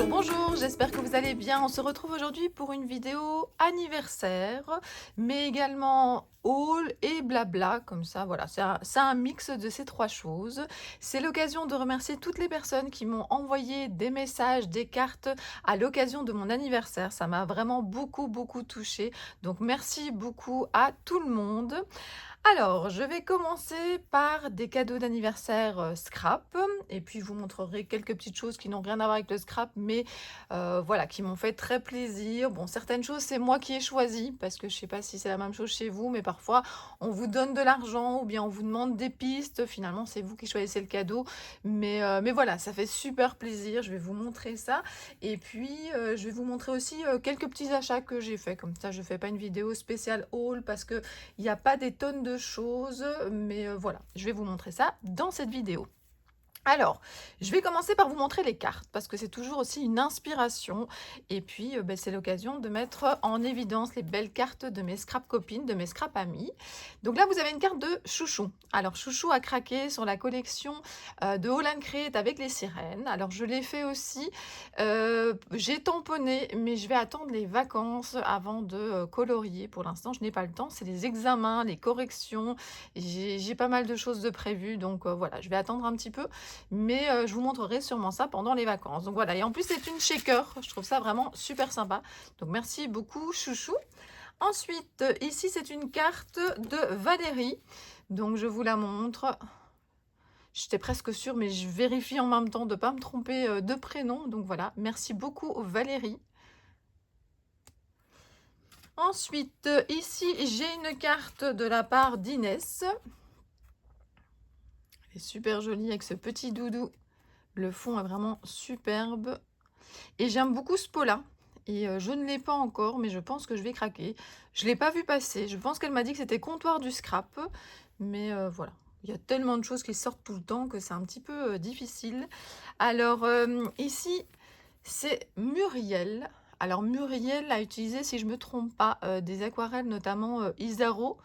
Bonjour, bonjour, j'espère que vous allez bien. On se retrouve aujourd'hui pour une vidéo anniversaire, mais également haul et blabla, comme ça, voilà, c'est un mix de ces trois choses. C'est l'occasion de remercier toutes les personnes qui m'ont envoyé des messages, des cartes à l'occasion de mon anniversaire. Ça m'a vraiment beaucoup touchée. Donc merci beaucoup à tout le monde. Alors, je vais commencer par des cadeaux d'anniversaire, scrap et puis je vous montrerai quelques petites choses qui n'ont rien à voir avec le scrap, mais voilà, qui m'ont fait très plaisir. Bon, certaines choses, c'est moi qui ai choisi parce que je sais pas si c'est la même chose chez vous, mais parfois on vous donne de l'argent ou bien on vous demande des pistes. Finalement, c'est vous qui choisissez le cadeau, mais voilà, ça fait super plaisir. Je vais vous montrer ça et puis, je vais vous montrer aussi, quelques petits achats que j'ai faits. Comme ça, je fais pas une vidéo spéciale haul parce que il n'y a pas des tonnes de choses, mais voilà, je vais vous montrer ça dans cette vidéo. Alors, je vais commencer par vous montrer les cartes parce que c'est toujours aussi une inspiration et puis c'est l'occasion de mettre en évidence les belles cartes de mes scrap copines, de mes scrap amies. Donc là, vous avez une carte de Chouchou. Alors, Chouchou a craqué sur la collection de Holland Create avec les sirènes. Alors, je l'ai fait aussi. J'ai tamponné, mais je vais attendre les vacances avant de colorier. Pour l'instant, je n'ai pas le temps. C'est les examens, les corrections. J'ai pas mal de choses de prévues, donc voilà, je vais attendre un petit peu. Mais je vous montrerai sûrement ça pendant les vacances. Donc voilà, et en plus c'est une shaker, je trouve ça vraiment super sympa. Donc merci beaucoup Chouchou. Ensuite, ici c'est une carte de Valérie. Donc je vous la montre. J'étais presque sûre, mais je vérifie en même temps de ne pas me tromper de prénom. Donc voilà, merci beaucoup Valérie. Ensuite, ici j'ai une carte de la part d'Inès. Elle est super jolie avec ce petit doudou. Le fond est vraiment superbe. Et j'aime beaucoup ce pot-là. Et je ne l'ai pas encore, mais je pense que je vais craquer. Je ne l'ai pas vu passer. Je pense qu'elle m'a dit que c'était comptoir du scrap. Mais voilà. Il y a tellement de choses qui sortent tout le temps que c'est un petit peu difficile. Alors, ici, c'est Muriel. Alors, Muriel a utilisé, si je ne me trompe pas, des aquarelles, notamment Isaro.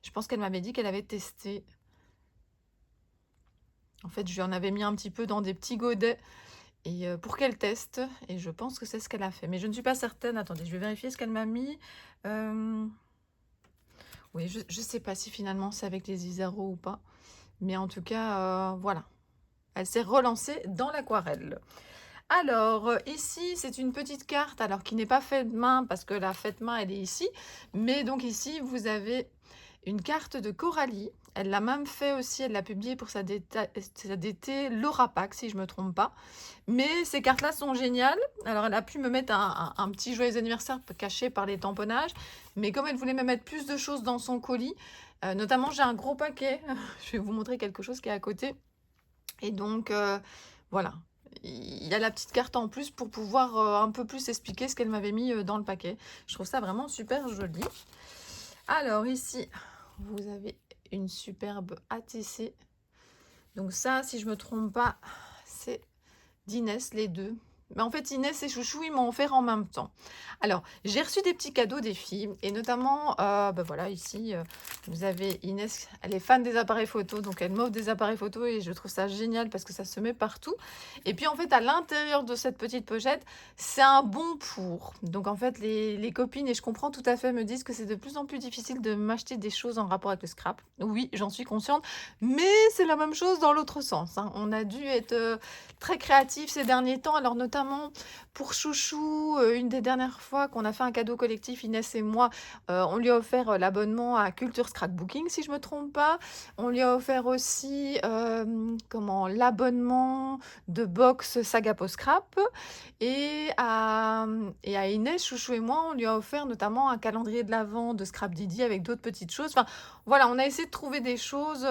Je pense qu'elle m'avait dit qu'elle avait testé. En fait, je lui en avais mis un petit peu dans des petits godets et pour qu'elle teste et je pense que c'est ce qu'elle a fait. Mais je ne suis pas certaine. Attendez, je vais vérifier ce qu'elle m'a mis. Oui, je ne sais pas si finalement c'est avec les Isaro ou pas. Mais en tout cas, voilà. Elle s'est relancée dans l'aquarelle. Alors, ici, c'est une petite carte, alors qui n'est pas faite main, parce que la faite main, elle est ici. Mais donc ici, vous avez une carte de Coralie. Elle l'a même fait aussi, elle l'a publiée pour sa DT Laura Pack, si je ne me trompe pas. Mais ces cartes-là sont géniales. Alors, elle a pu me mettre un petit joyeux anniversaire caché par les tamponnages. Mais comme elle voulait me mettre plus de choses dans son colis, notamment, j'ai un gros paquet. Je vais vous montrer quelque chose qui est à côté. Et donc, voilà. Il y a la petite carte en plus pour pouvoir un peu plus expliquer ce qu'elle m'avait mis dans le paquet. Je trouve ça vraiment super joli. Alors ici, vous avez une superbe ATC. Donc ça, si je me trompe pas, c'est d'Inès, les deux. Mais en fait, Inès et Chouchou, ils m'ont offert en même temps. Alors, j'ai reçu des petits cadeaux des filles, et notamment, voilà, ici, vous avez Inès, elle est fan des appareils photo, donc elle m'offre des appareils photo, et je trouve ça génial parce que ça se met partout. Et puis, en fait, à l'intérieur de cette petite pochette, c'est un bon pour. Donc, en fait, les copines, et je comprends tout à fait, me disent que c'est de plus en plus difficile de m'acheter des choses en rapport avec le scrap. Oui, j'en suis consciente, mais c'est la même chose dans l'autre sens, hein. On a dû être très créatif ces derniers temps, alors notamment pour Chouchou, une des dernières fois qu'on a fait un cadeau collectif, Inès et moi, on lui a offert l'abonnement à Culture Scrapbooking, si je me trompe pas. On lui a offert aussi l'abonnement de box Saga Post Scrap. Et à Inès, Chouchou et moi, on lui a offert notamment un calendrier de l'Avent de Scrap Didi avec d'autres petites choses. Enfin, voilà, on a essayé de trouver des choses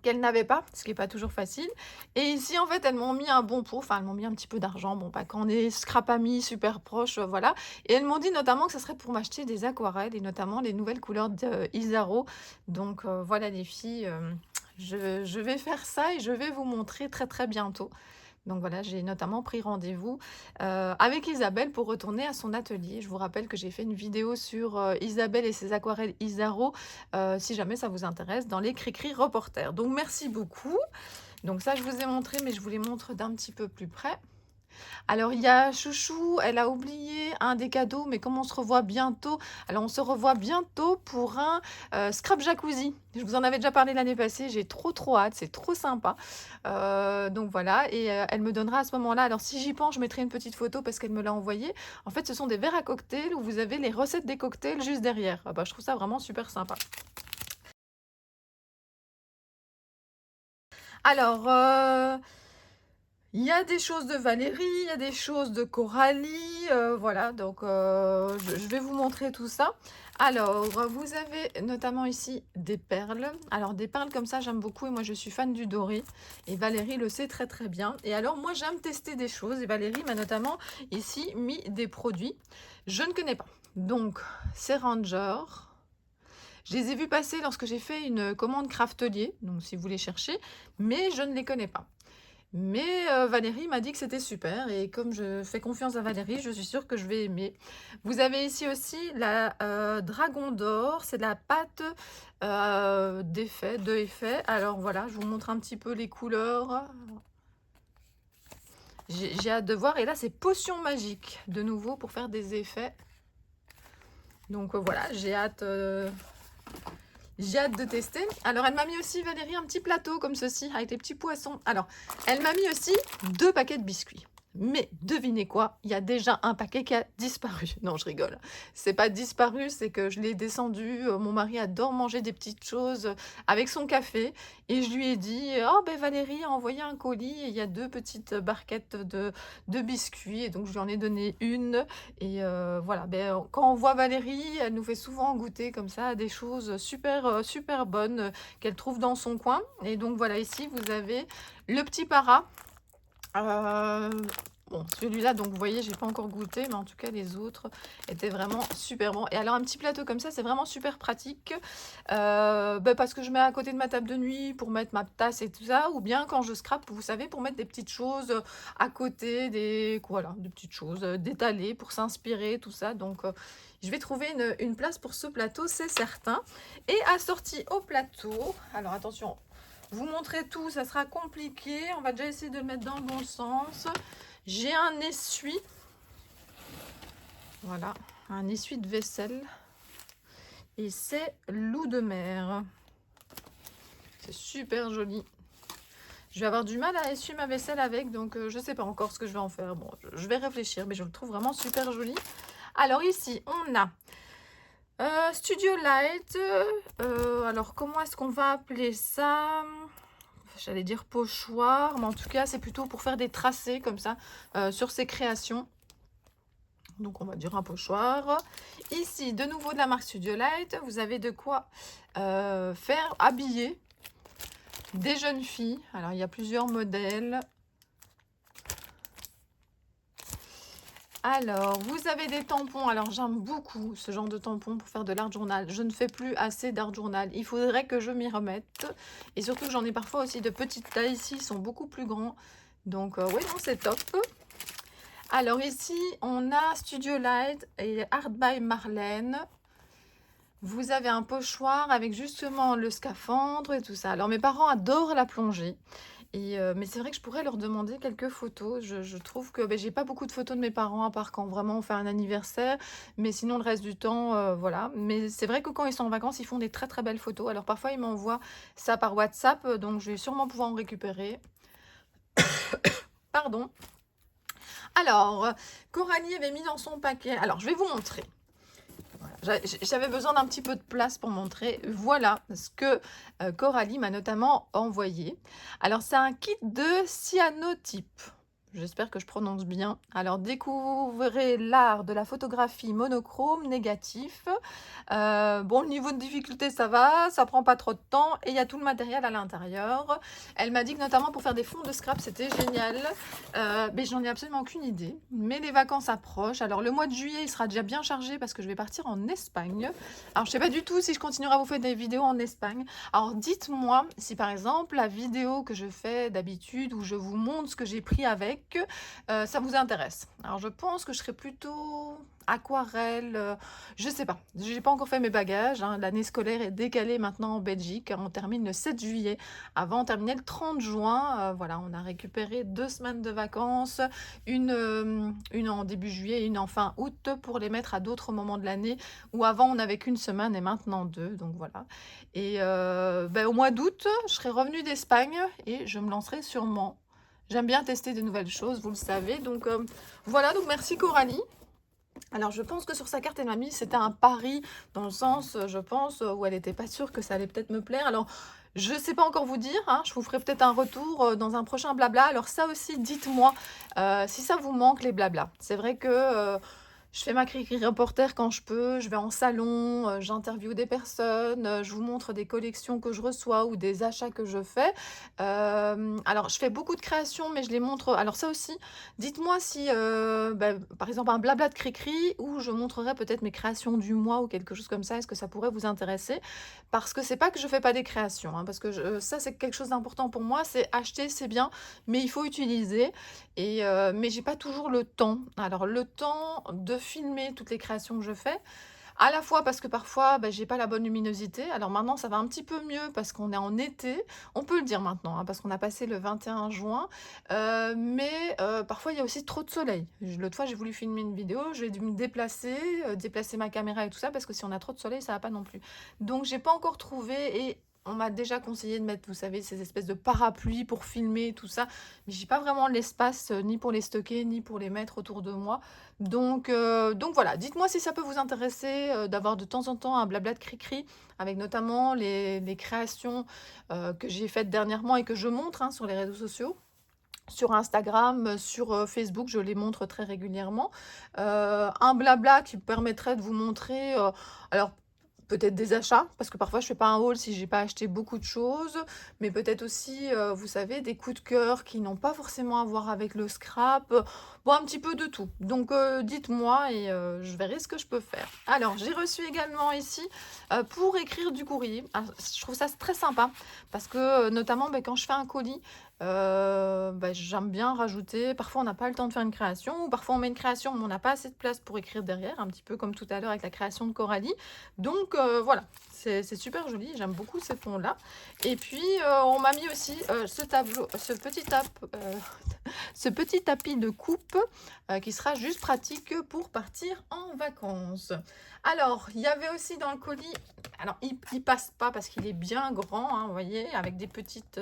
qu'elles n'avaient pas, ce qui n'est pas toujours facile. Et ici, en fait, elles m'ont mis un bon pot, enfin, elles m'ont mis un petit peu d'argent, bon, pas quand on est scrap amis, super proches, voilà. Et elles m'ont dit notamment que ça serait pour m'acheter des aquarelles, et notamment les nouvelles couleurs de Isaro. Donc, voilà les filles, je vais faire ça et je vais vous montrer très bientôt. Donc voilà, j'ai notamment pris rendez-vous avec Isabelle pour retourner à son atelier. Je vous rappelle que j'ai fait une vidéo sur Isabelle et ses aquarelles Isaro, si jamais ça vous intéresse, dans les Cricri Reporters. Donc merci beaucoup. Donc ça, je vous ai montré, mais je vous les montre d'un petit peu plus près. Alors il y a Chouchou, elle a oublié un des cadeaux, mais comme on se revoit bientôt, alors on se revoit bientôt pour un scrap jacuzzi. Je vous en avais déjà parlé l'année passée, j'ai trop hâte, c'est trop sympa. Donc voilà, et elle me donnera à ce moment-là. Alors si j'y pense, je mettrai une petite photo parce qu'elle me l'a envoyé. En fait, ce sont des verres à cocktail où vous avez les recettes des cocktails juste derrière. Ah bah, je trouve ça vraiment super sympa. Alors, il y a des choses de Valérie, il y a des choses de Coralie, voilà, donc je vais vous montrer tout ça. Alors, vous avez notamment ici des perles. Alors, des perles comme ça, j'aime beaucoup et moi, je suis fan du doré. Et Valérie le sait très bien. Et alors, moi, j'aime tester des choses et Valérie m'a notamment ici mis des produits. Je ne connais pas. Donc, c'est Ranger. Je les ai vus passer lorsque j'ai fait une commande Craftelier, donc si vous les cherchez, mais je ne les connais pas. Mais Valérie m'a dit que c'était super et comme je fais confiance à Valérie, je suis sûre que je vais aimer. Vous avez ici aussi la Dragon d'or, c'est de la pâte d'effet, de effet. Alors voilà, je vous montre un petit peu les couleurs. J'ai hâte de voir. Et là, c'est potion magique, de nouveau, pour faire des effets. Donc voilà, j'ai hâte de tester. Alors, elle m'a mis aussi, Valérie, un petit plateau comme ceci, avec des petits poissons. Alors, elle m'a mis aussi 2 paquets de biscuits. Mais devinez quoi, il y a déjà un paquet qui a disparu. Non, je rigole. C'est pas disparu, c'est que je l'ai descendu. Mon mari adore manger des petites choses avec son café. Et je lui ai dit, oh ben Valérie a envoyé un colis et il y a 2 petites barquettes de biscuits. Et donc, je lui en ai donné une. Et voilà, ben, quand on voit Valérie, elle nous fait souvent goûter comme ça des choses super bonnes qu'elle trouve dans son coin. Et donc voilà, ici vous avez le petit para. Bon, celui-là, donc vous voyez, j'ai pas encore goûté, mais en tout cas les autres étaient vraiment super bons. Et alors un petit plateau comme ça, c'est vraiment super pratique, parce que je mets à côté de ma table de nuit pour mettre ma tasse et tout ça, ou bien quand je scrape, vous savez, pour mettre des petites choses à côté, voilà, des petites choses d'étaler pour s'inspirer, tout ça. Donc je vais trouver une place pour ce plateau, c'est certain. Et assorti au plateau, alors attention, vous montrer tout, ça sera compliqué. On va déjà essayer de le mettre dans le bon sens. J'ai un essuie. Voilà, un essuie de vaisselle. Et c'est loup de mer. C'est super joli. Je vais avoir du mal à essuyer ma vaisselle avec, donc je ne sais pas encore ce que je vais en faire. Bon, je vais réfléchir, mais je le trouve vraiment super joli. Alors ici, on a Studio Light. Alors, comment est-ce qu'on va appeler ça? J'allais dire pochoir, mais en tout cas, c'est plutôt pour faire des tracés comme ça sur ses créations. Donc, on va dire un pochoir. Ici, de nouveau de la marque Studio Light, vous avez de quoi faire habiller des jeunes filles. Alors, il y a plusieurs modèles. Alors, vous avez des tampons. Alors, j'aime beaucoup ce genre de tampons pour faire de l'art journal. Je ne fais plus assez d'art journal. Il faudrait que je m'y remette. Et surtout que j'en ai parfois aussi de petites tailles. Ici, ils sont beaucoup plus grands. Donc, oui, non, c'est top. Alors, ici, on a Studio Light et Art by Marlène. Vous avez un pochoir avec justement le scaphandre et tout ça. Alors, mes parents adorent la plongée. Mais c'est vrai que je pourrais leur demander quelques photos. Je trouve que j'ai pas beaucoup de photos de mes parents, à part quand vraiment on fait un anniversaire. Mais sinon, le reste du temps, voilà. Mais c'est vrai que quand ils sont en vacances, ils font des très belles photos. Alors parfois, ils m'envoient ça par WhatsApp, donc je vais sûrement pouvoir en récupérer. Pardon. Alors, Coralie avait mis dans son paquet. Alors, je vais vous montrer. J'avais besoin d'un petit peu de place pour montrer. Voilà ce que Coralie m'a notamment envoyé. Alors, c'est un kit de cyanotype. J'espère que je prononce bien. Alors, découvrez l'art de la photographie monochrome négatif. Bon, le niveau de difficulté, ça va. Ça prend pas trop de temps. Et il y a tout le matériel à l'intérieur. Elle m'a dit que notamment pour faire des fonds de scrap, c'était génial. Mais j'en ai absolument aucune idée. Mais les vacances approchent. Alors, le mois de juillet, il sera déjà bien chargé parce que je vais partir en Espagne. Alors, je sais pas du tout si je continuerai à vous faire des vidéos en Espagne. Alors, dites-moi si par exemple, la vidéo que je fais d'habitude où je vous montre ce que j'ai pris avec, avec, ça vous intéresse. Alors je pense que je serais plutôt aquarelle, je sais pas. J'ai pas encore fait mes bagages, hein. L'année scolaire est décalée maintenant en Belgique. On termine le 7 juillet. Avant, on terminait le 30 juin. Voilà, on a récupéré 2 semaines de vacances, une en début juillet et une en fin août pour les mettre à d'autres moments de l'année où avant on n'avait qu'une semaine et maintenant 2, donc voilà. Et au mois d'août, je serai revenue d'Espagne et je me lancerai sûrement. J'aime bien tester des nouvelles choses, vous le savez. Donc voilà, donc merci Coralie. Alors je pense que sur sa carte, elle m'a mis c'était un pari dans le sens, je pense, où elle était pas sûre que ça allait peut-être me plaire. Alors je sais pas encore vous dire, hein, je vous ferai peut-être un retour, dans un prochain blabla. Alors ça aussi, dites-moi, si ça vous manque les blablas. C'est vrai que, je fais ma cri-cri reporter quand je peux, je vais en salon, j'interviewe des personnes, je vous montre des collections que je reçois ou des achats que je fais. Alors je fais beaucoup de créations, mais je les montre alors ça aussi, dites-moi si, par exemple un blabla de cri-cri où je montrerai peut-être mes créations du mois ou quelque chose comme ça. Est-ce que ça pourrait vous intéresser? Parce que c'est pas que je fais pas des créations, hein, parce que ça c'est quelque chose d'important pour moi, c'est acheter, c'est bien, mais il faut utiliser et mais j'ai pas toujours le temps. Alors le temps de filmer toutes les créations que je fais, à la fois parce que parfois, j'ai pas la bonne luminosité. Alors maintenant, ça va un petit peu mieux parce qu'on est en été. On peut le dire maintenant, hein, parce qu'on a passé le 21 juin. Mais parfois, il y a aussi trop de soleil. L'autre fois, j'ai voulu filmer une vidéo, j'ai dû me déplacer, déplacer ma caméra et tout ça, parce que si on a trop de soleil, ça va pas non plus. Donc, j'ai pas encore trouvé et on m'a déjà conseillé de mettre, vous savez, ces espèces de parapluies pour filmer tout ça. Mais j'ai pas vraiment l'espace ni pour les stocker, ni pour les mettre autour de moi. Donc voilà, dites-moi si ça peut vous intéresser d'avoir de temps en temps un blabla de cri-cri, avec notamment les créations que j'ai faites dernièrement et que je montre hein, sur les réseaux sociaux. Sur Instagram, sur Facebook, je les montre très régulièrement. Un blabla qui permettrait de vous montrer, alors peut-être des achats, parce que parfois je fais pas un haul si j'ai pas acheté beaucoup de choses, mais peut-être aussi, vous savez, des coups de cœur qui n'ont pas forcément à voir avec le scrap, bon un petit peu de tout. Donc dites-moi et je verrai ce que je peux faire. Alors j'ai reçu également ici, pour écrire du courrier. Ah, je trouve ça très sympa parce que, notamment, quand je fais un colis, j'aime bien rajouter parfois on n'a pas le temps de faire une création ou parfois on met une création mais on n'a pas assez de place pour écrire derrière, un petit peu comme tout à l'heure avec la création de Coralie. Donc voilà, c'est super joli, j'aime beaucoup ces fonds-là. Et puis on m'a mis aussi ce tableau, ce petit tapis de coupe qui sera juste pratique pour partir en vacances. Alors, il y avait aussi dans le colis, alors il passe pas parce qu'il est bien grand, hein, vous voyez, avec des petites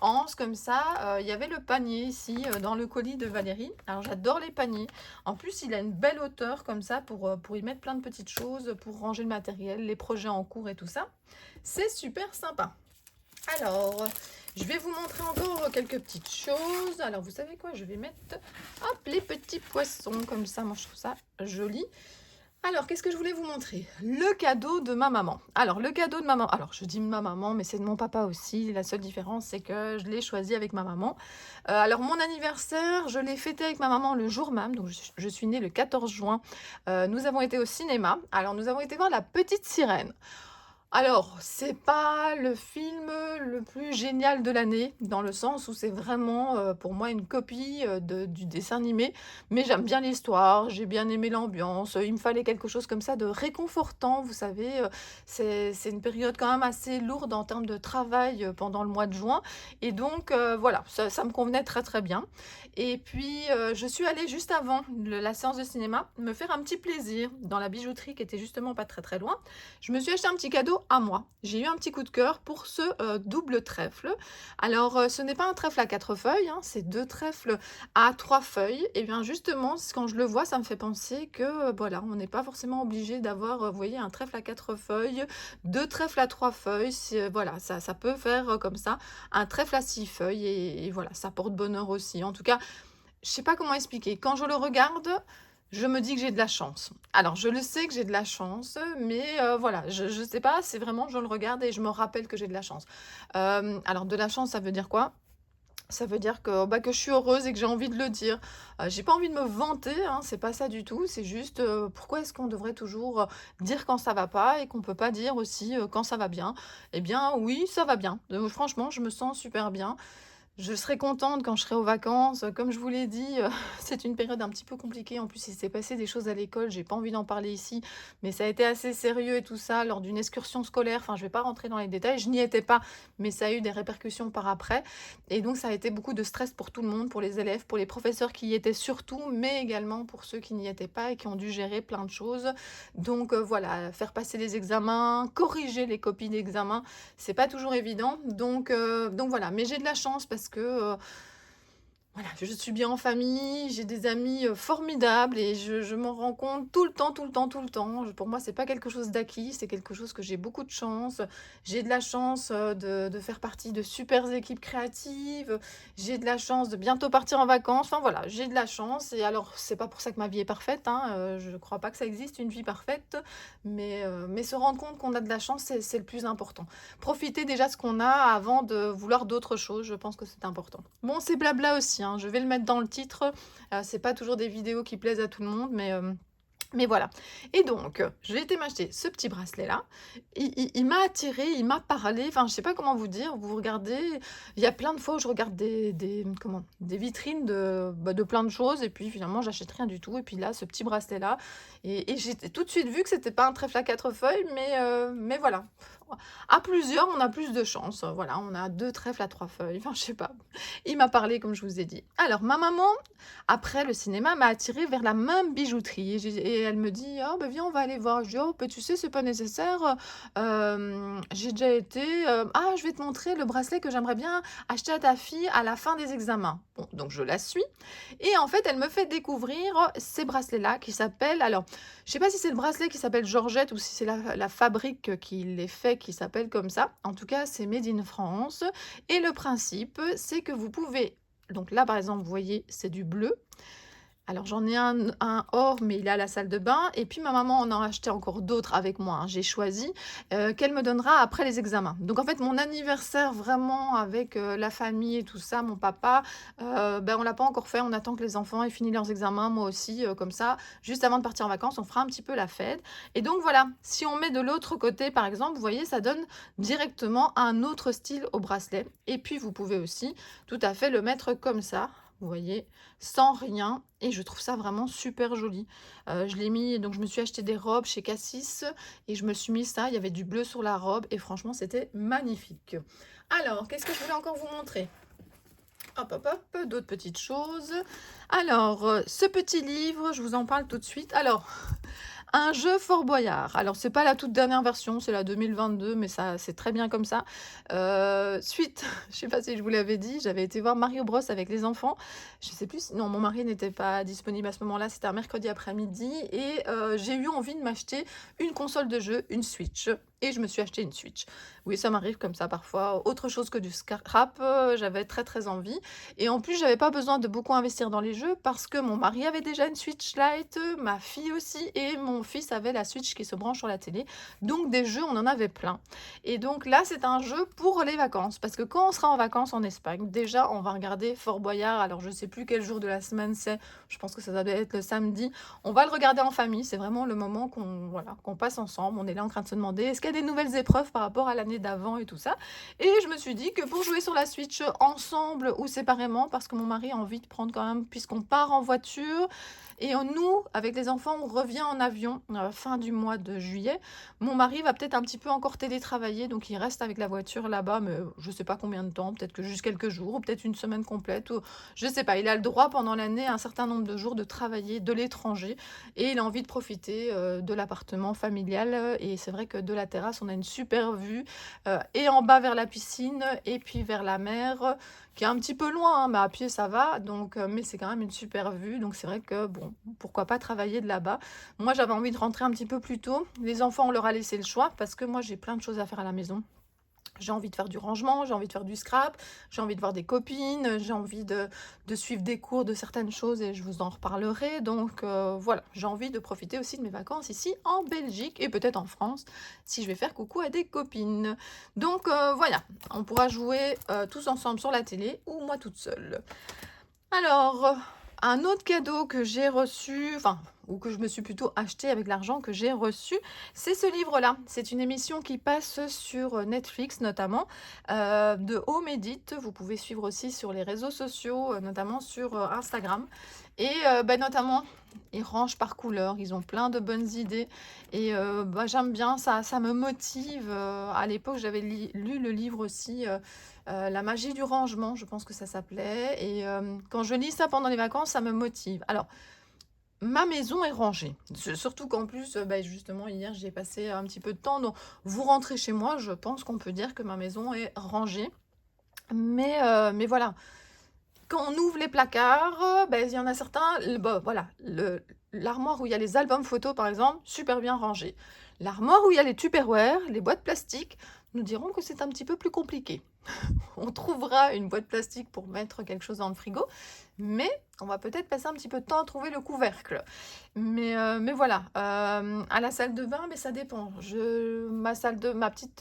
anses comme ça. Il y avait le panier ici dans le colis de Valérie. Alors j'adore les paniers. En plus, il a une belle hauteur comme ça pour y mettre plein de petites choses, pour ranger le matériel, les projets en cours et tout ça. C'est super sympa. Alors, je vais vous montrer encore quelques petites choses. Alors, vous savez quoi? Je vais mettre hop, les petits poissons comme ça. Moi, je trouve ça joli. Alors, qu'est-ce que je voulais vous montrer? Le cadeau de ma maman. Alors, le cadeau de ma maman. Alors, je dis ma maman, mais c'est de mon papa aussi. La seule différence, c'est que je l'ai choisi avec ma maman. Alors, mon anniversaire, je l'ai fêté avec ma maman le jour même. Donc, je suis née le 14 juin. Nous avons été au cinéma. Alors, nous avons été voir La Petite Sirène. Alors, c'est pas le film le plus génial de l'année, dans le sens où c'est vraiment, pour moi une copie, du dessin animé. Mais j'aime bien l'histoire, j'ai bien aimé l'ambiance, il me fallait quelque chose comme ça de réconfortant. Vous savez, c'est une période quand même assez lourde en termes de travail, pendant le mois de juin et donc voilà, ça me convenait très, très bien. Et puis, je suis allée juste avant la séance de cinéma, me faire un petit plaisir dans la bijouterie qui était justement pas très, très loin. Je me suis acheté un petit cadeau à moi. J'ai eu un petit coup de cœur pour ce double trèfle. Alors, ce n'est pas un trèfle à 4 feuilles, hein, c'est 2 trèfles à 3 feuilles. Et bien justement, quand je le vois, ça me fait penser que voilà, on n'est pas forcément obligé d'avoir, vous voyez, un trèfle à 4 feuilles, 2 trèfles à 3 feuilles. Voilà, ça peut faire comme ça un trèfle à 6 feuilles et voilà, ça porte bonheur aussi. En tout cas, je sais pas comment expliquer. Quand je le regarde, je me dis que j'ai de la chance. Alors, je le sais que j'ai de la chance, mais voilà, je sais pas, c'est vraiment, je le regarde et je me rappelle que j'ai de la chance. Alors, de la chance, ça veut dire quoi? Ça veut dire que je suis heureuse et que j'ai envie de le dire. J'ai pas envie de me vanter, hein, c'est pas ça du tout. C'est juste, pourquoi est-ce qu'on devrait toujours dire quand ça va pas et qu'on peut pas dire aussi quand ça va bien? Eh bien, oui, ça va bien. Franchement, je me sens super bien. Je serai contente quand je serai aux vacances. Comme je vous l'ai dit, c'est une période un petit peu compliquée. En plus, il s'est passé des choses à l'école, j'ai pas envie d'en parler ici, mais ça a été assez sérieux et tout ça lors d'une excursion scolaire. Enfin, je vais pas rentrer dans les détails, je n'y étais pas, mais ça a eu des répercussions par après et donc ça a été beaucoup de stress pour tout le monde, pour les élèves, pour les professeurs qui y étaient surtout, mais également pour ceux qui n'y étaient pas et qui ont dû gérer plein de choses. Donc voilà, faire passer les examens, corriger les copies d'examen, c'est pas toujours évident. Donc voilà, mais j'ai de la chance parce que, voilà, je suis bien en famille, j'ai des amis, formidables et je m'en rends compte tout le temps, tout le temps, tout le temps. Je Pour moi, c'est pas quelque chose d'acquis, c'est quelque chose que j'ai beaucoup de chance. J'ai de la chance, de faire partie de super équipes créatives, j'ai de la chance de bientôt partir en vacances. Enfin voilà, j'ai de la chance et alors c'est pas pour ça que ma vie est parfaite, hein, je crois pas que ça existe une vie parfaite, mais se rendre compte qu'on a de la chance, c'est le plus important. Profiter déjà de ce qu'on a avant de vouloir d'autres choses, je pense que c'est important. Bon, c'est blabla aussi, hein, je vais le mettre dans le titre, c'est pas toujours des vidéos qui plaisent à tout le monde, mais voilà. Et donc, j'ai été m'acheter ce petit bracelet-là. Il m'a attiré, il m'a parlé. Enfin, je sais pas comment vous dire. Vous regardez, il y a plein de fois où je regarde des vitrines de plein de choses et puis finalement, j'achète rien du tout. Et puis là, ce petit bracelet-là, et j'ai tout de suite vu que c'était pas un trèfle à 4 feuilles, mais voilà. À plusieurs, on a plus de chance. Voilà, on a 2 trèfles à 3 feuilles. Enfin, je sais pas. Il m'a parlé, comme je vous ai dit. Alors, ma maman, après le cinéma, m'a attirée vers la même bijouterie et elle me dit: «Oh bah, viens, on va aller voir». Je dis: «Oh bah, tu sais, c'est pas nécessaire, j'ai déjà été, ah, je vais te montrer le bracelet que j'aimerais bien acheter à ta fille à la fin des examens». Bon, donc je la suis et en fait, elle me fait découvrir ces bracelets-là qui s'appellent, alors, je sais pas si c'est le bracelet qui s'appelle Georgette ou si c'est la fabrique qui les fait qui s'appelle comme ça. En tout cas, c'est made in France et le principe, c'est que vous pouvez, donc là, par exemple, vous voyez, c'est du bleu. Alors j'en ai un or, mais il est à la salle de bain et puis ma maman en a acheté encore d'autres avec moi, hein. J'ai choisi, qu'elle me donnera après les examens. Donc en fait, mon anniversaire vraiment avec, la famille et tout ça, mon papa, ben, on l'a pas encore fait. On attend que les enfants aient fini leurs examens, moi aussi, comme ça, juste avant de partir en vacances, on fera un petit peu la fête et donc voilà, si on met de l'autre côté, par exemple, vous voyez, ça donne directement un autre style au bracelet et puis vous pouvez aussi tout à fait le mettre comme ça, vous voyez? Sans rien et je trouve ça vraiment super joli. Je l'ai mis, donc je me suis acheté des robes chez Cassis et je me suis mis ça, il y avait du bleu sur la robe et franchement c'était magnifique. Alors, qu'est-ce que je voulais encore vous montrer? Hop, hop, hop, d'autres petites choses. Alors, ce petit livre, je vous en parle tout de suite. Alors, un jeu Fort Boyard. Alors, c'est pas la toute dernière version, c'est la 2022, mais ça, c'est très bien comme ça. Suite, je sais pas si je vous l'avais dit, j'avais été voir Mario Bros avec les enfants. Je sais plus si non, mon mari n'était pas disponible à ce moment-là, c'était un mercredi après-midi et j'ai eu envie de m'acheter une console de jeu, une Switch et je me suis acheté une Switch. Oui, ça m'arrive comme ça parfois, autre chose que du scrap, j'avais très, très envie et en plus, j'avais pas besoin de beaucoup investir dans les jeux parce que mon mari avait déjà une Switch Lite, ma fille aussi et mon fils avait la Switch qui se branche sur la télé. Donc des jeux, on en avait plein. Et donc là, c'est un jeu pour les vacances parce que quand on sera en vacances en Espagne, déjà, on va regarder Fort Boyard. Alors, je sais plus quel jour de la semaine c'est. Je pense que ça doit être le samedi. On va le regarder en famille. C'est vraiment le moment qu'on passe ensemble. On est là en train de se demander est-ce qu'il y a des nouvelles épreuves par rapport à l'année d'avant et tout ça. Et je me suis dit que pour jouer sur la Switch ensemble ou séparément, parce que mon mari a envie de prendre quand même, puisqu'on part en voiture, et nous, avec les enfants, on revient en avion fin du mois de juillet. Mon mari va peut-être un petit peu encore télétravailler, donc il reste avec la voiture là-bas, mais je ne sais pas combien de temps, peut-être que juste quelques jours, ou peut-être une semaine complète, ou je ne sais pas. Il a le droit pendant l'année, un certain nombre de jours, de travailler de l'étranger, et il a envie de profiter de l'appartement familial. Et c'est vrai que de la terrasse, on a une super vue, et en bas vers la piscine, et puis vers la mer, qui est un petit peu loin, hein, mais à pied ça va, donc, mais c'est quand même une super vue, donc c'est vrai que bon, pourquoi pas travailler de là-bas. Moi, j'avais envie de rentrer un petit peu plus tôt. Les enfants, on leur a laissé le choix parce que moi, j'ai plein de choses à faire à la maison. J'ai envie de faire du rangement, j'ai envie de faire du scrap, j'ai envie de voir des copines, j'ai envie de suivre des cours de certaines choses et je vous en reparlerai. Donc voilà, j'ai envie de profiter aussi de mes vacances ici en Belgique et peut-être en France si je vais faire coucou à des copines. Donc voilà, on pourra jouer tous ensemble sur la télé ou moi toute seule. Alors, un autre cadeau que j'ai reçu, enfin ou que je me suis plutôt acheté avec l'argent que j'ai reçu, c'est ce livre-là. C'est une émission qui passe sur Netflix notamment, de Home Edit. Vous pouvez suivre aussi sur les réseaux sociaux, notamment sur Instagram. Et notamment, ils rangent par couleur, ils ont plein de bonnes idées. Et j'aime bien, ça me motive. À l'époque, j'avais lu le livre aussi, La magie du rangement, je pense que ça s'appelait. Et quand je lis ça pendant les vacances, ça me motive. Alors, ma maison est rangée. Surtout qu'en plus, justement, hier, j'ai passé un petit peu de temps. Donc, vous rentrez chez moi, je pense qu'on peut dire que ma maison est rangée. Mais voilà, quand on ouvre les placards, il y en a certains, voilà, l'armoire où il y a les albums photos, par exemple, super bien rangé. L'armoire où il y a les Tupperware, les boîtes plastiques, nous dirons que c'est un petit peu plus compliqué. On trouvera une boîte plastique pour mettre quelque chose dans le frigo, mais on va peut-être passer un petit peu de temps à trouver le couvercle. Mais voilà, à la salle de bain, mais ça dépend.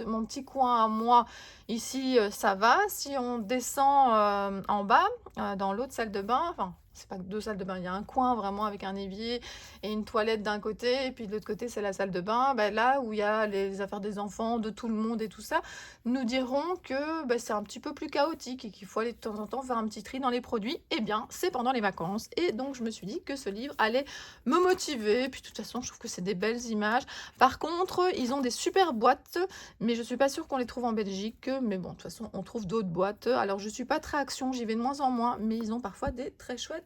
Mon petit coin à moi, ici, ça va. Si on descend en bas, dans l'autre salle de bain, enfin, c'est pas que 2 salles de bain, il y a un coin vraiment avec un évier et une toilette d'un côté, et puis de l'autre côté, c'est la salle de bain. Là où il y a les affaires des enfants, de tout le monde et tout ça, nous dirons que c'est un petit peu plus chaotique et qu'il faut aller de temps en temps faire un petit tri dans les produits. Eh bien, c'est pendant les vacances. Et donc, je me suis dit que ce livre allait me motiver. Puis, de toute façon, je trouve que c'est des belles images. Par contre, ils ont des super boîtes, mais je suis pas sûre qu'on les trouve en Belgique. Mais bon, de toute façon, on trouve d'autres boîtes. Alors, je suis pas très Action, j'y vais de moins en moins, mais ils ont parfois des très chouettes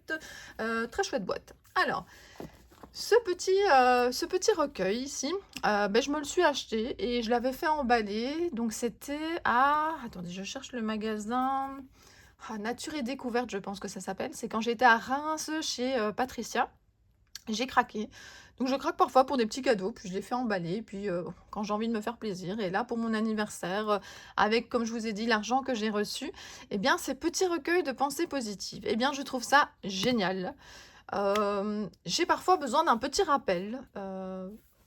boîtes. Alors, ce petit recueil ici, je me le suis acheté et je l'avais fait emballer. Donc, c'était à... Attendez, je cherche le magasin. Nature et Découverte, je pense que ça s'appelle. C'est quand j'étais à Reims chez Patricia. J'ai craqué. Donc, je craque parfois pour des petits cadeaux, puis je les fais emballer, puis quand j'ai envie de me faire plaisir. Et là, pour mon anniversaire, avec, comme je vous ai dit, l'argent que j'ai reçu, eh bien, ces petits recueils de pensées positives, eh bien, je trouve ça génial. J'ai parfois besoin d'un petit rappel,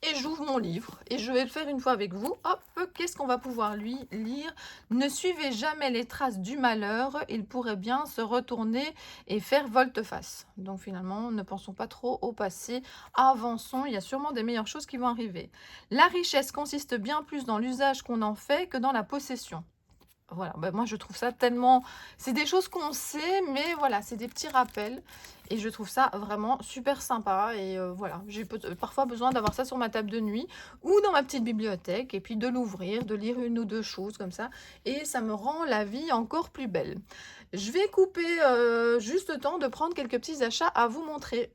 et j'ouvre mon livre et je vais le faire une fois avec vous. Hop, qu'est-ce qu'on va pouvoir lui lire? Ne suivez jamais les traces du malheur, il pourrait bien se retourner et faire volte-face. Donc finalement, ne pensons pas trop au passé, avançons, il y a sûrement des meilleures choses qui vont arriver. La richesse consiste bien plus dans l'usage qu'on en fait que dans la possession. Voilà, moi je trouve ça tellement... C'est des choses qu'on sait, mais voilà, c'est des petits rappels. Et je trouve ça vraiment super sympa. Et voilà, j'ai parfois besoin d'avoir ça sur ma table de nuit ou dans ma petite bibliothèque. Et puis de l'ouvrir, de lire une ou deux choses comme ça. Et ça me rend la vie encore plus belle. Je vais couper juste le temps de prendre quelques petits achats à vous montrer.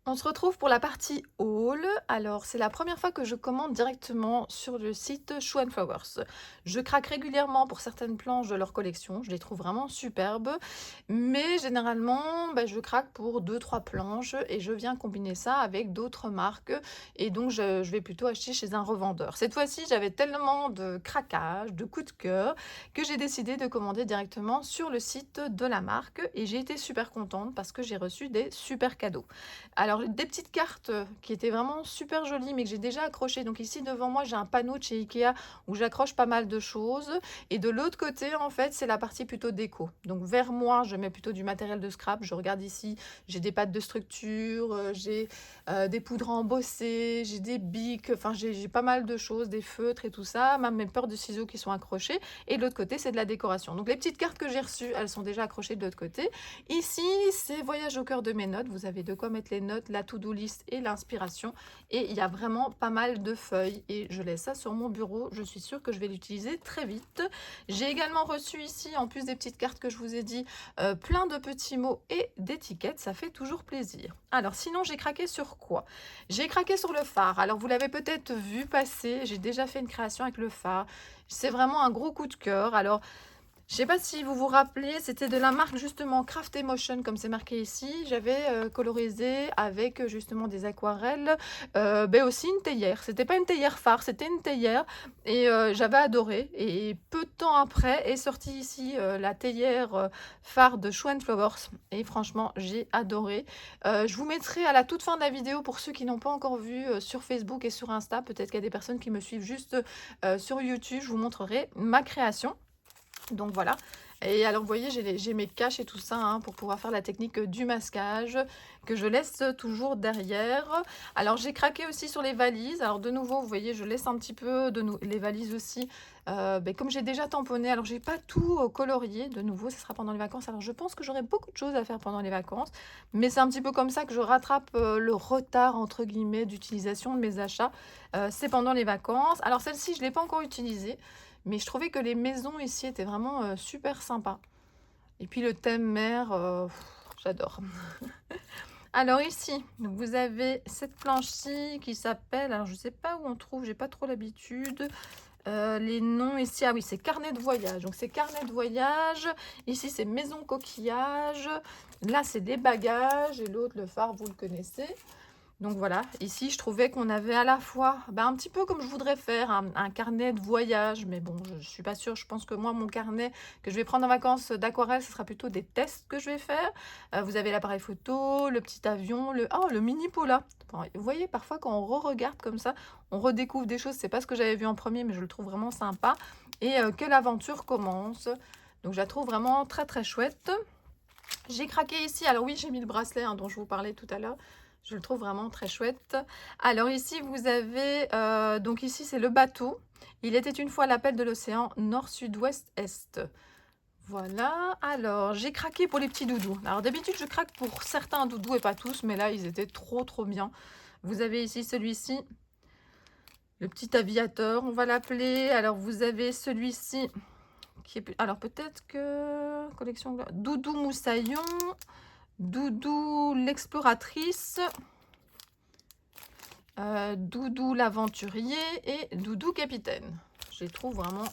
On se retrouve pour la partie haul. Alors, c'est la première fois que je commande directement sur le site Shoe Flowers. Je craque régulièrement pour certaines planches de leur collection. Je les trouve vraiment superbes. Mais généralement, je craque pour 2-3 planches et je viens combiner ça avec d'autres marques. Et donc, je vais plutôt acheter chez un revendeur. Cette fois-ci, j'avais tellement de craquage, de coups de cœur, que j'ai décidé de commander directement sur le site de la marque. Et j'ai été super contente parce que j'ai reçu des super cadeaux. Alors, des petites cartes qui étaient vraiment super jolies, mais que j'ai déjà accrochées. Donc ici, devant moi, j'ai un panneau de chez Ikea où j'accroche pas mal de choses. Et de l'autre côté, en fait, c'est la partie plutôt déco. Donc vers moi, je mets plutôt du matériel de scrap. Je regarde ici, j'ai des pâtes de structure, j'ai des poudres embossées, j'ai des bics, enfin, j'ai pas mal de choses, des feutres et tout ça, même mes paires de ciseaux qui sont accrochées. Et de l'autre côté, c'est de la décoration. Donc les petites cartes que j'ai reçues, elles sont déjà accrochées de l'autre côté. Ici, c'est Voyage au cœur de mes notes. Vous avez de quoi mettre les notes, la to-do list et l'inspiration. Et il y a vraiment pas mal de feuilles. Et je laisse ça sur mon bureau. Je suis sûre que je vais l'utiliser très vite. J'ai également reçu ici, en plus des petites cartes que je vous ai dit, plein de petits mots et d'étiquettes. Ça fait toujours plaisir. Alors, sinon, j'ai craqué sur quoi? J'ai craqué sur le phare. Alors, vous l'avez peut-être vu passer. J'ai déjà fait une création avec le phare. C'est vraiment un gros coup de cœur. Alors, je ne sais pas si vous vous rappelez, c'était de la marque justement Craft Emotion, comme c'est marqué ici. J'avais colorisé avec justement des aquarelles, aussi une théière. C'était pas une théière phare, c'était une théière et j'avais adoré. Et peu de temps après est sortie ici la théière phare de Shoe Flowers et franchement j'ai adoré. Je vous mettrai à la toute fin de la vidéo pour ceux qui n'ont pas encore vu sur Facebook et sur Insta. Peut-être qu'il y a des personnes qui me suivent juste sur YouTube. Je vous montrerai ma création. Donc voilà, Et alors, vous voyez, j'ai mes caches et tout ça, hein, pour pouvoir faire la technique du masquage que je laisse toujours derrière. Alors, j'ai craqué aussi sur les valises. Alors, de nouveau, vous voyez, je laisse un petit peu les valises aussi. Comme j'ai déjà tamponné, alors j'ai pas tout colorié. De nouveau, ce sera pendant les vacances. Alors, je pense que j'aurai beaucoup de choses à faire pendant les vacances. Mais c'est un petit peu comme ça que je rattrape le retard, entre guillemets, d'utilisation de mes achats. C'est pendant les vacances. Alors, celle-ci, je ne l'ai pas encore utilisée. Mais je trouvais que les maisons ici étaient vraiment super sympas. Et puis le thème mer, j'adore. Alors ici, vous avez cette planche-ci qui s'appelle, alors je ne sais pas où on trouve, j'ai pas trop l'habitude. Les noms ici, ah oui, c'est carnet de voyage. Donc c'est carnet de voyage. Ici, c'est maison coquillage. Là, c'est des bagages. Et l'autre, le phare, vous le connaissez. Donc voilà, ici je trouvais qu'on avait à la fois, un petit peu comme je voudrais faire, un carnet de voyage, mais bon, je ne suis pas sûre, je pense que moi, mon carnet que je vais prendre en vacances d'aquarelle, ce sera plutôt des tests que je vais faire. Vous avez l'appareil photo, le petit avion, le mini Pola. Enfin, vous voyez, parfois quand on re-regarde comme ça, on redécouvre des choses, c'est pas ce que j'avais vu en premier, mais je le trouve vraiment sympa. Et que l'aventure commence. Donc je la trouve vraiment très très chouette. J'ai craqué ici, alors oui, j'ai mis le bracelet dont je vous parlais tout à l'heure. Je le trouve vraiment très chouette. Alors ici, vous avez, donc ici, c'est le bateau. Il était une fois l'appel de l'océan nord, sud, ouest, est. Voilà. Alors, j'ai craqué pour les petits doudous. Alors d'habitude, je craque pour certains doudous et pas tous, mais là, ils étaient trop, trop bien. Vous avez ici celui-ci, le petit aviateur, on va l'appeler. Alors, vous avez celui-ci, qui est... Alors, peut-être que... Collection... Doudou Moussaillon, Doudou l'exploratrice, Doudou l'aventurier et Doudou capitaine. Je les trouve vraiment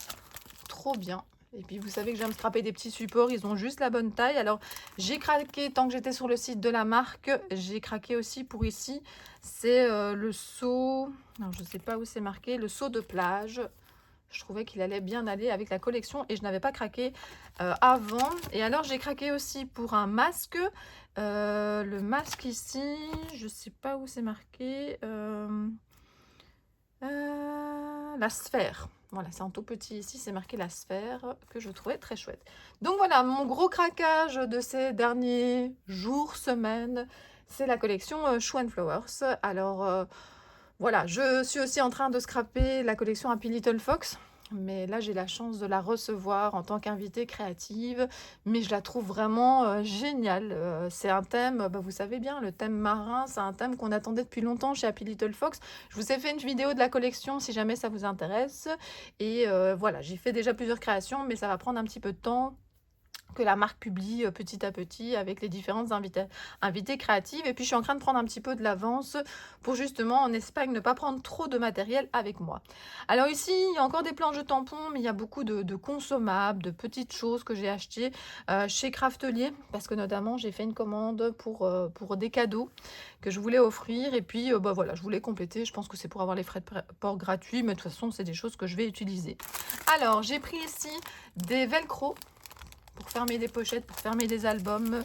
trop bien. Et puis vous savez que j'aime scraper des petits supports, ils ont juste la bonne taille. Alors j'ai craqué, tant que j'étais sur le site de la marque, j'ai craqué aussi pour ici. C'est le seau, alors je ne sais pas où c'est marqué, le seau de plage. Je trouvais qu'il allait bien aller avec la collection et je n'avais pas craqué avant. Et alors j'ai craqué aussi pour un masque. Le masque ici, je ne sais pas où c'est marqué. La sphère. Voilà, c'est en tout petit ici, c'est marqué la sphère que je trouvais très chouette. Donc voilà, mon gros craquage de ces derniers jours, semaines, c'est la collection Shoe Flowers. Alors voilà, je suis aussi en train de scraper la collection Happy Little Fox. Mais là, j'ai la chance de la recevoir en tant qu'invitée créative. Mais je la trouve vraiment géniale. C'est un thème, vous savez bien, le thème marin, c'est un thème qu'on attendait depuis longtemps chez Happy Little Fox. Je vous ai fait une vidéo de la collection si jamais ça vous intéresse. Et voilà, j'ai fait déjà plusieurs créations, mais ça va prendre un petit peu de temps que la marque publie petit à petit avec les différentes invités créatives. Et puis je suis en train de prendre un petit peu de l'avance pour justement en Espagne ne pas prendre trop de matériel avec moi. Alors ici, il y a encore des planches de tampons, mais il y a beaucoup de consommables, de petites choses que j'ai achetées chez Craftelier, parce que notamment j'ai fait une commande pour des cadeaux que je voulais offrir. Et puis voilà, je voulais compléter. Je pense que c'est pour avoir les frais de port gratuits, mais de toute façon, c'est des choses que je vais utiliser. Alors, j'ai pris ici des velcro pour fermer des pochettes, pour fermer des albums.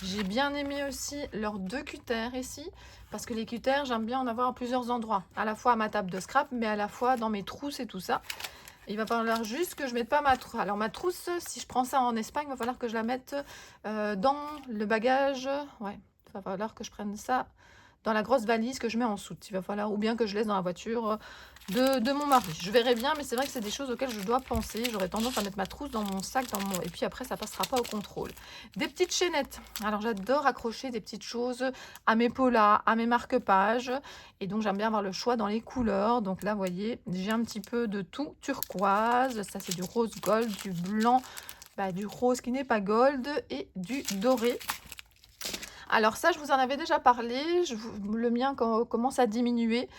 J'ai bien aimé aussi leurs 2 cutters ici, parce que les cutters, j'aime bien en avoir à plusieurs endroits, à la fois à ma table de scrap, mais à la fois dans mes trousses et tout ça. Il va falloir juste que je mette pas ma trousse. Alors ma trousse, si je prends ça en Espagne, il va falloir que je la mette dans le bagage. Ouais, il va falloir que je prenne ça dans la grosse valise que je mets en soute. Il va falloir, ou bien que je laisse dans la voiture de mon mari. Je verrai bien, mais c'est vrai que c'est des choses auxquelles je dois penser. J'aurais tendance à mettre ma trousse dans mon sac, et puis après, ça passera pas au contrôle. Des petites chaînettes. Alors, j'adore accrocher des petites choses à mes polas, à mes marque-pages. Et donc, j'aime bien avoir le choix dans les couleurs. Donc là, vous voyez, j'ai un petit peu de tout. Turquoise, ça c'est du rose gold, du blanc, du rose qui n'est pas gold et du doré. Alors ça, je vous en avais déjà parlé, le mien commence à diminuer.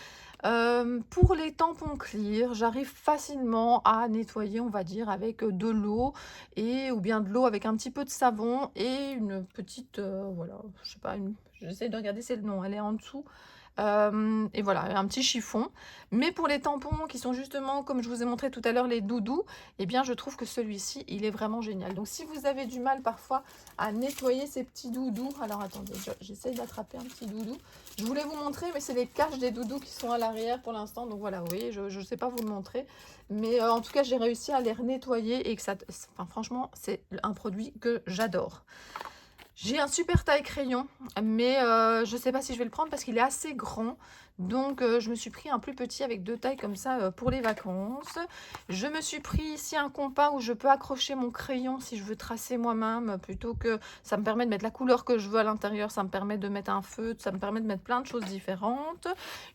Pour les tampons clear, j'arrive facilement à nettoyer, on va dire, avec de l'eau ou bien de l'eau avec un petit peu de savon et une petite, voilà, je sais pas, j'essaie de regarder, c'est le nom, elle est en dessous. Et voilà, un petit chiffon. Mais pour les tampons qui sont justement, comme je vous ai montré tout à l'heure, les doudous, eh bien je trouve que celui-ci, il est vraiment génial. Donc si vous avez du mal parfois à nettoyer ces petits doudous, alors attendez, j'essaye d'attraper un petit doudou. Je voulais vous montrer, mais c'est les caches des doudous qui sont à l'arrière pour l'instant. Donc voilà, vous voyez, je ne sais pas vous le montrer. Mais en tout cas, j'ai réussi à les nettoyer et que ça... Enfin, franchement, c'est un produit que j'adore. J'ai un super taille crayon, mais je ne sais pas si je vais le prendre parce qu'il est assez grand. Donc je me suis pris un plus petit avec 2 tailles comme ça pour les vacances. Je me suis pris ici un compas où je peux accrocher mon crayon si je veux tracer moi-même, plutôt que ça me permet de mettre la couleur que je veux à l'intérieur, ça me permet de mettre un feutre, ça me permet de mettre plein de choses différentes.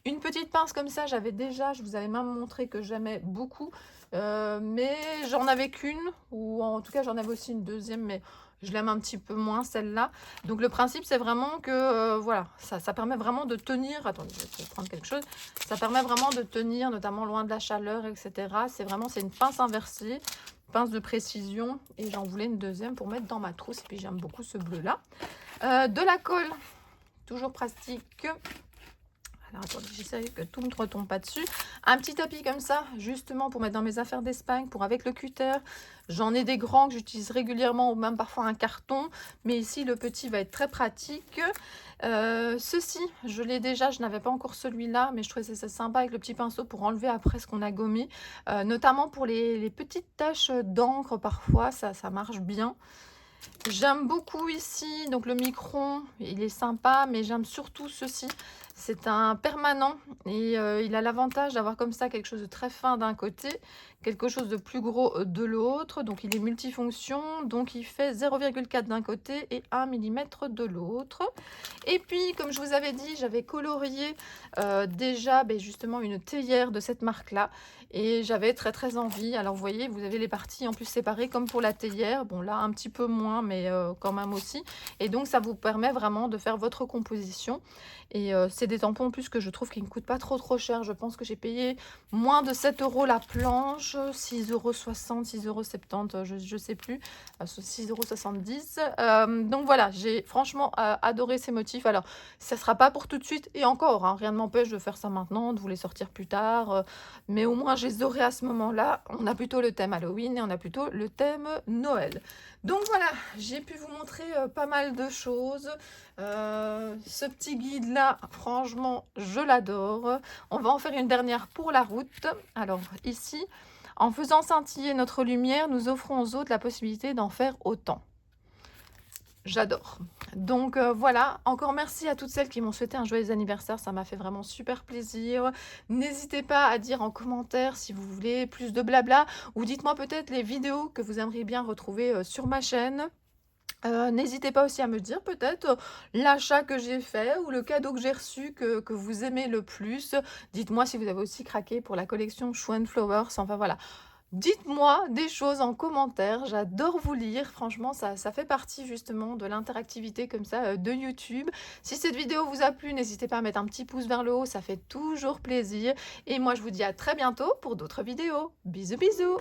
Une petite pince comme ça, j'avais déjà, je vous avais même montré que j'aimais beaucoup, mais j'en avais qu'une, ou en tout cas j'en avais aussi une deuxième, mais je l'aime un petit peu moins celle-là. Donc le principe, c'est vraiment que voilà, ça permet vraiment de tenir. Attendez, je vais prendre quelque chose. Ça permet vraiment de tenir, notamment loin de la chaleur, etc. C'est une pince inversée, pince de précision. Et j'en voulais une deuxième pour mettre dans ma trousse. Et puis j'aime beaucoup ce bleu-là. De la colle, toujours pratique. Alors attendez, j'essaie que tout ne retombe pas dessus. Un petit tapis comme ça, justement pour mettre dans mes affaires d'Espagne, pour avec le cutter. J'en ai des grands que j'utilise régulièrement, ou même parfois un carton. Mais ici, le petit va être très pratique. Ceci, je l'ai déjà, je n'avais pas encore celui-là, mais je trouvais ça sympa avec le petit pinceau pour enlever après ce qu'on a gommé. Notamment pour les petites taches d'encre, parfois, ça marche bien. J'aime beaucoup ici, donc le micron, il est sympa, mais j'aime surtout ceci. C'est un permanent et il a l'avantage d'avoir comme ça quelque chose de très fin d'un côté, quelque chose de plus gros de l'autre. Donc il est multifonction, donc il fait 0,4 d'un côté et 1 mm de l'autre. Et puis, comme je vous avais dit, j'avais colorié déjà justement une théière de cette marque-là. Et j'avais très envie. Alors vous voyez, vous avez les parties en plus séparées comme pour la théière. Bon là, un petit peu moins, mais quand même aussi. Et donc ça vous permet vraiment de faire votre composition. Et c'est des tampons en plus que je trouve qui ne coûtent pas trop cher. Je pense que j'ai payé moins de 7 € la planche, 6,60 €, 6,70 €, je ne sais plus, 6,70 €. Donc voilà, j'ai franchement adoré ces motifs. Alors, ça ne sera pas pour tout de suite, et encore, hein, rien ne m'empêche de faire ça maintenant, de vous les sortir plus tard. Mais au moins, je les aurai à ce moment-là. On a plutôt le thème Halloween et on a plutôt le thème Noël. Donc voilà, j'ai pu vous montrer pas mal de choses. Ce petit guide-là, franchement, je l'adore. On va en faire une dernière pour la route. Alors ici, en faisant scintiller notre lumière, nous offrons aux autres la possibilité d'en faire autant. J'adore. Donc voilà, encore merci à toutes celles qui m'ont souhaité un joyeux anniversaire, ça m'a fait vraiment super plaisir. N'hésitez pas à dire en commentaire si vous voulez plus de blabla, ou dites-moi peut-être les vidéos que vous aimeriez bien retrouver sur ma chaîne. N'hésitez pas aussi à me dire peut-être l'achat que j'ai fait ou le cadeau que j'ai reçu que vous aimez le plus. Dites-moi si vous avez aussi craqué pour la collection Show & Flowers. Enfin voilà, dites-moi des choses en commentaire. J'adore vous lire. Franchement, ça fait partie justement de l'interactivité comme ça de YouTube. Si cette vidéo vous a plu, n'hésitez pas à mettre un petit pouce vers le haut. Ça fait toujours plaisir. Et moi, je vous dis à très bientôt pour d'autres vidéos. Bisous, bisous!